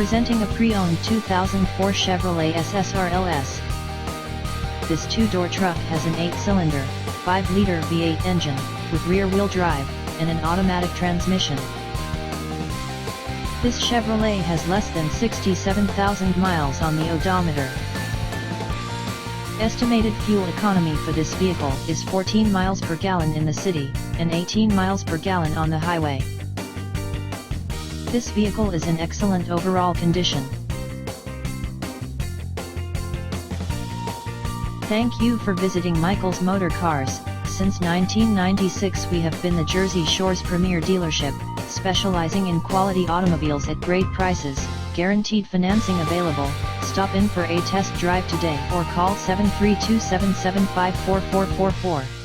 Presenting a pre-owned 2004 Chevrolet SSR LS. This two-door truck has an 8-cylinder, 5-liter V8 engine, with rear-wheel drive, and an automatic transmission. This Chevrolet has less than 67,000 miles on the odometer. Estimated fuel economy for this vehicle is 14 miles per gallon in the city, and 18 miles per gallon on the highway. This vehicle is in excellent overall condition. Thank you for visiting Michael's Motorcars. Since 1996 we have been the Jersey Shore's premier dealership, specializing in quality automobiles at great prices, guaranteed financing available. Stop in for a test drive today or call 732-775-4444.